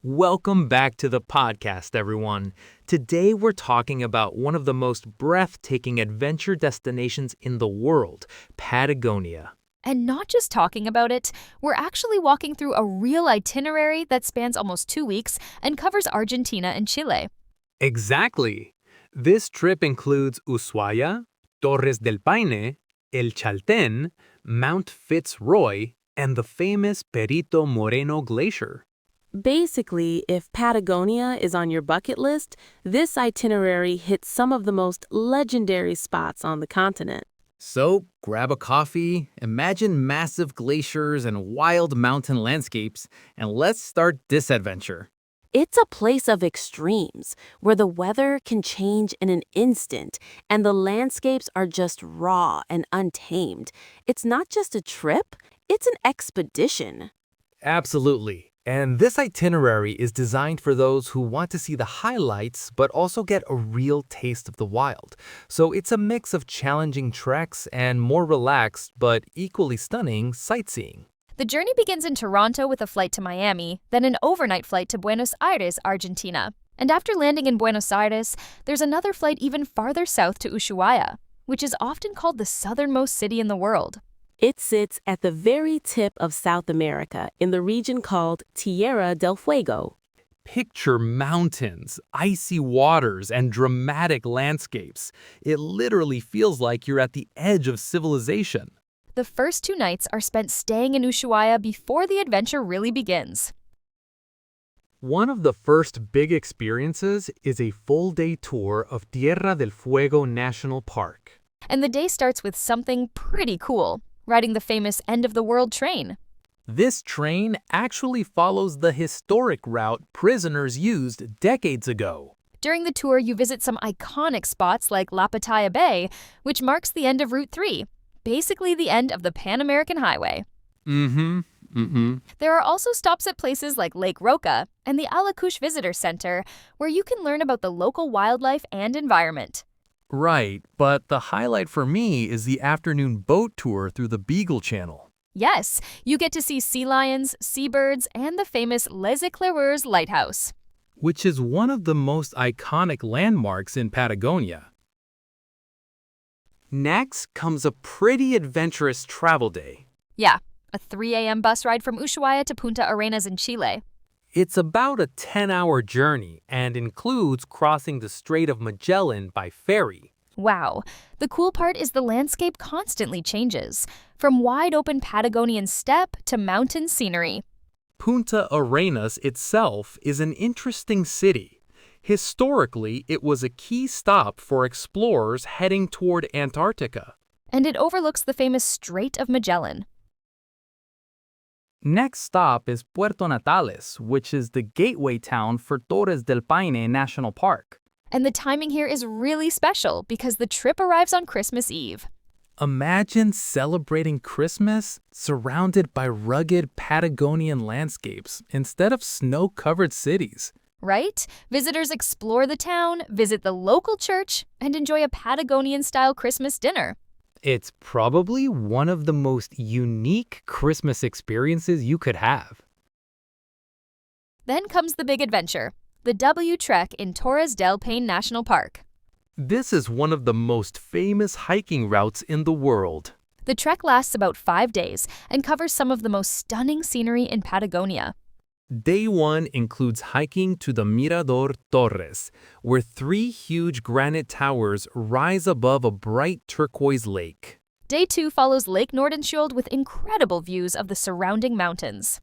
Welcome back to the podcast, everyone. Today we're talking about one of the most breathtaking adventure destinations in the world, Patagonia. And not just talking about it, we're actually walking through a real itinerary that spans almost 2 weeks and covers Argentina and Chile. Exactly. This trip includes Ushuaia, Torres del Paine, El Chaltén, Mount Fitzroy, and the famous Perito Moreno Glacier. Basically, if Patagonia is on your bucket list, this itinerary hits some of the most legendary spots on the continent. So, grab a coffee, imagine massive glaciers and wild mountain landscapes, and let's start this adventure. It's a place of extremes, where the weather can change in an instant, and the landscapes are just raw and untamed. It's not just a trip, it's an expedition. Absolutely. And this itinerary is designed for those who want to see the highlights but also get a real taste of the wild. So it's a mix of challenging treks and more relaxed but equally stunning sightseeing. The journey begins in Toronto with a flight to Miami, then an overnight flight to Buenos Aires, Argentina. And after landing in Buenos Aires, there's another flight even farther south to Ushuaia, which is often called the southernmost city in the world. It sits at the very tip of South America in the region called Tierra del Fuego. Picture mountains, icy waters, and dramatic landscapes. It literally feels like you're at the edge of civilization. The first 2 nights are spent staying in Ushuaia before the adventure really begins. One of the first big experiences is a full-day tour of Tierra del Fuego National Park. And the day starts with something pretty cool, riding the famous end-of-the-world train. This train actually follows the historic route prisoners used decades ago. During the tour, you visit some iconic spots like La Pattaya Bay, which marks the end of Route 3, basically the end of the Pan American Highway. There are also stops at places like Lake Roca and the Alacush Visitor Center, where you can learn about the local wildlife and environment. Right, but the highlight for me is the afternoon boat tour through the Beagle Channel. Yes, you get to see sea lions, seabirds, and the famous Les Éclaireurs Lighthouse, which is one of the most iconic landmarks in Patagonia. Next comes a pretty adventurous travel day. Yeah, a 3 a.m. bus ride from Ushuaia to Punta Arenas in Chile. It's about a 10-hour journey and includes crossing the Strait of Magellan by ferry. Wow, the cool part is the landscape constantly changes, from wide-open Patagonian steppe to mountain scenery. Punta Arenas itself is an interesting city. Historically, it was a key stop for explorers heading toward Antarctica. And it overlooks the famous Strait of Magellan. Next stop is Puerto Natales, which is the gateway town for Torres del Paine National Park. And the timing here is really special because the trip arrives on Christmas Eve. Imagine celebrating Christmas surrounded by rugged Patagonian landscapes instead of snow-covered cities. Right? Visitors explore the town, visit the local church, and enjoy a Patagonian-style Christmas dinner. It's probably one of the most unique Christmas experiences you could have. Then comes the big adventure, the W Trek in Torres del Paine National Park. This is one of the most famous hiking routes in the world. The trek lasts about 5 days and covers some of the most stunning scenery in Patagonia. Day 1 includes hiking to the Mirador Torres, where 3 huge granite towers rise above a bright turquoise lake. Day 2 follows Lake Nordenskjold with incredible views of the surrounding mountains.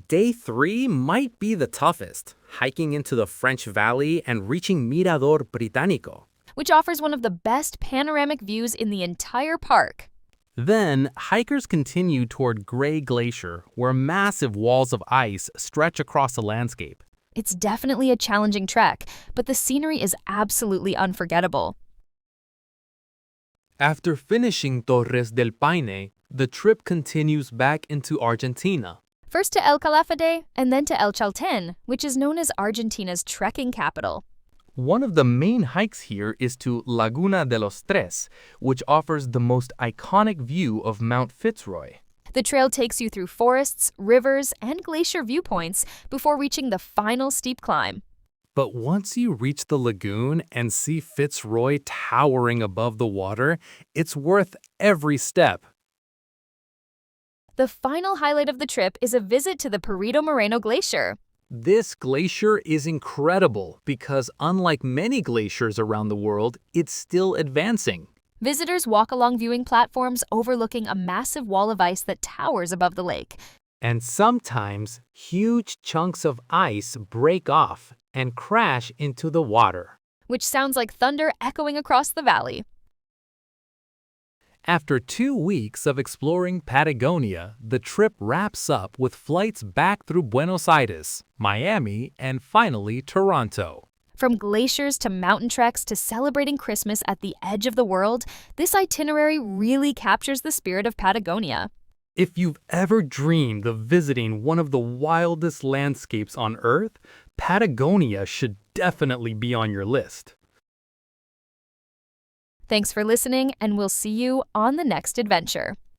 Day 3 might be the toughest, hiking into the French Valley and reaching Mirador Británico, which offers one of the best panoramic views in the entire park. Then, hikers continue toward Grey Glacier, where massive walls of ice stretch across the landscape. It's definitely a challenging trek, but the scenery is absolutely unforgettable. After finishing Torres del Paine, the trip continues back into Argentina. First to El Calafate and then to El Chaltén, which is known as Argentina's trekking capital. One of the main hikes here is to Laguna de los Tres, which offers the most iconic view of Mount Fitzroy. The trail takes you through forests, rivers, and glacier viewpoints before reaching the final steep climb. But once you reach the lagoon and see Fitzroy towering above the water, it's worth every step. The final highlight of the trip is a visit to the Perito Moreno Glacier. This glacier is incredible because unlike many glaciers around the world, it's still advancing. Visitors walk along viewing platforms overlooking a massive wall of ice that towers above the lake. And sometimes huge chunks of ice break off and crash into the water. Which sounds like thunder echoing across the valley. After 2 weeks of exploring Patagonia, the trip wraps up with flights back through Buenos Aires, Miami, and finally Toronto. From glaciers to mountain treks to celebrating Christmas at the edge of the world, this itinerary really captures the spirit of Patagonia. If you've ever dreamed of visiting one of the wildest landscapes on Earth, Patagonia should definitely be on your list. Thanks for listening, and we'll see you on the next adventure.